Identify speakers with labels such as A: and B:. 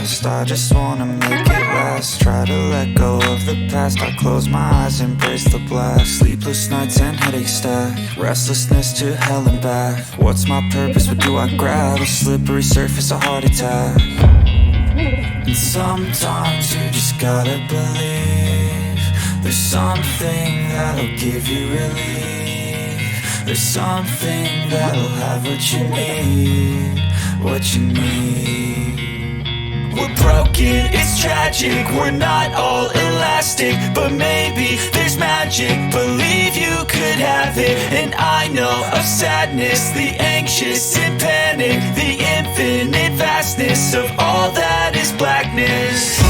A: fast. I just wanna make it last. Try to let go of the past. I close my eyes, embrace the blast. Sleepless nights and headache stack. Restlessness to hell and back. What's my purpose? What do I grab? A slippery surface, a heart attack. And sometimes you just gotta believe there's something that'll give you relief. There's something that'll have what you need, what you need. We're broken, it's tragic, we're not all elastic, but maybe there's magic. Believe you could have it. And I know of sadness, the anxious and panic, the infinite vastness of all that is blackness.